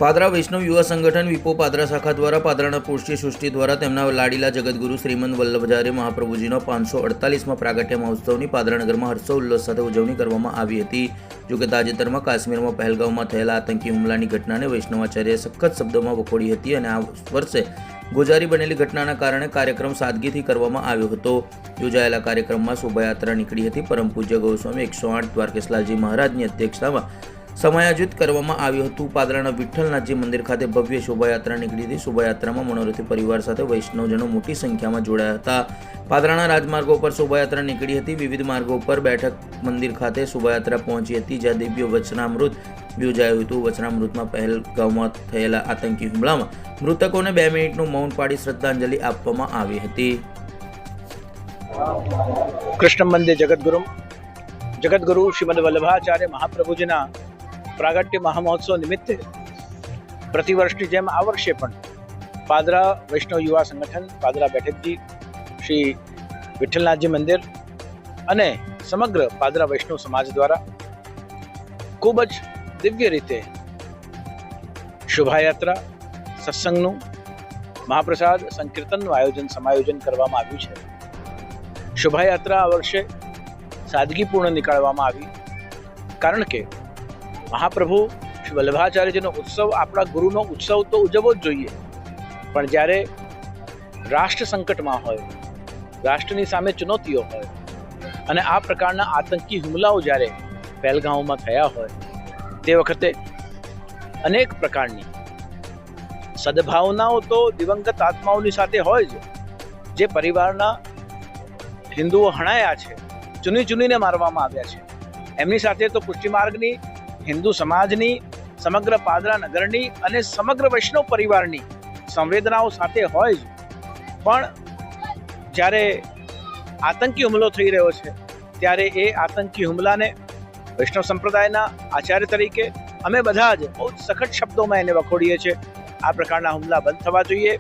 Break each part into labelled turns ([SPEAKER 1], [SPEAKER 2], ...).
[SPEAKER 1] પાદરા વૈષ્ણવ યુવા સંગઠન વિપો પાદરા શાખા દ્વારા પાદરાના પુષ્ટિ સૃષ્ટિ દ્વારા તેમના લાડીલા જગતગુરુ શ્રીમંત વલ્લભાચાર્ય મહાપ્રભુજીનો 548મા પ્રાગટ્ય મહોત્સવની પાદરાનગરમાં હર્ષોલ્લાસ સાથે ઉજવણી કરવામાં આવી હતી। જોકે તાજેતરમાં કાશ્મીરમાં પહેલગામમાં થયેલા આતંકી હુમલાની ઘટનાને વૈષ્ણવાચાર્યએ સખત શબ્દોમાં વખોડી હતી અને આ વર્ષે ગોજારી બનેલી ઘટનાના કારણે કાર્યક્રમ સાદગીથી કરવામાં આવ્યો હતો। યોજાયેલા કાર્યક્રમમાં શોભાયાત્રા નીકળી હતી। પરમ પૂજ્ય ગૌસ્વામી 108 દ્વારકેશલાલજી મહારાજની અધ્યક્ષતામાં સમાયોજિત કરવામાં આવ્યું હતું। પાદરાના વિઠ્ઠલનાથજી મંદિર ખાતે ભવ્ય શોભાયાત્રા નીકળી હતી। શોભાયાત્રામાં મનોરથી પરિવાર સાથે વૈષ્ણવજનો મોટી સંખ્યામાં જોડાયા હતા। પાદરાના રાજમાર્ગો પર શોભાયાત્રા નીકળી હતી। વિવિધ માર્ગો પર બેઠક મંદિર ખાતે શોભાયાત્રા પહોંચી હતી, જ્યાં દિવ્ય વચનામૃત યોજાયું હતું। વચનામૃતમાં પહેલગામમાં થયેલા આતંકી હુમલામાં મૃતકોને 2 મિનિટનું મૌન પાડી શ્રદ્ધાંજલિ આપવામાં આવી હતી।
[SPEAKER 2] કૃષ્ણ મંદિર જગતગુરુ શ્રીમદ વલ્લભાચાર્ય મહાપ્રભુજીના પ્રાગટ્ય મહામહોત્સવ નિમિત્તે પ્રતિવર્ષની જેમ આ વર્ષે પણ પાદરા વૈષ્ણવ યુવા સંગઠન પાદરા બેઠકજી શ્રી વિઠ્ઠલનાથજી મંદિર અને સમગ્ર પાદરા વૈષ્ણવ સમાજ દ્વારા ખૂબ જ દિવ્ય રીતે શોભાયાત્રા, સત્સંગનું, મહાપ્રસાદ, સંકીર્તનનું સમાયોજન કરવામાં આવ્યું છે। શોભાયાત્રા આ વર્ષે સાદગીપૂર્ણ નીકાળવામાં આવી, કારણ કે મહાપ્રભુ શ્રી વલ્લભાચાર્યજીનો ઉત્સવ આપણા ગુરુનો ઉત્સવ તો ઉજવવો જ જોઈએ, પણ જ્યારે રાષ્ટ્ર સંકટમાં હોય, રાષ્ટ્રની સામે ચુનૌતીઓ હોય અને આ પ્રકારના આતંકી હુમલાઓ જ્યારે પહેલગામમાં થયા હોય તે વખતે અનેક પ્રકારની સદભાવનાઓ તો દિવંગત આત્માઓની સાથે હોય જ। જે પરિવારના હિન્દુઓ હણાયા છે, ચૂનીને મારવામાં આવ્યા છે, એમની સાથે તો પુષ્ટિ માર્ગની, હિન્દુ સમાજની, સમગ્ર પાદરા નગરની અને સમગ્ર વૈષ્ણવ પરિવારની સંવેદનાઓ સાથે હોય જ। પણ જ્યારે આતંકી હુમલો થઈ રહ્યો છે ત્યારે એ આતંકી હુમલાને વૈષ્ણવ સંપ્રદાયના આચાર્ય તરીકે અમે બધા જ બહુ સખત શબ્દોમાં એને વખોડીએ છીએ। આ પ્રકારના હુમલા બંધ થવા જોઈએ।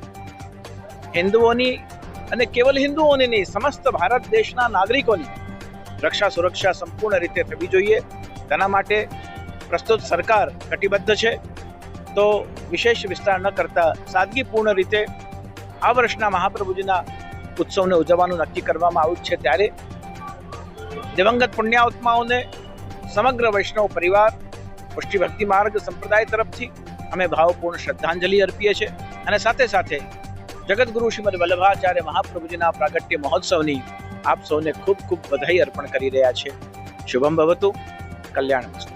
[SPEAKER 2] હિન્દુઓની અને કેવલ હિન્દુઓની નહીં, સમસ્ત ભારત દેશના નાગરિકોની રક્ષા સુરક્ષા સંપૂર્ણ રીતે થવી જોઈએ। તેના માટે પ્રસ્તુત સરકાર કટિબદ્ધ છે। તો વિશેષ વિસ્તાર ન કરતા સાદગીપૂર્ણ રીતે આ વર્ષના મહાપ્રભુજીના ઉત્સવને ઉજવવાનું નક્કી કરવામાં આવ્યું છે। ત્યારે દિવંગત પુણ્યાત્માઓને સમગ્ર વૈષ્ણવ પરિવાર પુષ્ટિ ભક્તિ માર્ગ સંપ્રદાય તરફથી અમે ભાવપૂર્ણ શ્રદ્ધાંજલિ અર્પીએ છીએ અને સાથે સાથે જગતગુરુ શ્રીમદ વલ્લભાચાર્ય મહાપ્રભુજીના પ્રાગટ્ય મહોત્સવની આપ સૌને ખૂબ ખૂબ બધાઈ અર્પણ કરી રહ્યા છે। શુભમ ભવતુ, કલ્યાણ મસ્તુ।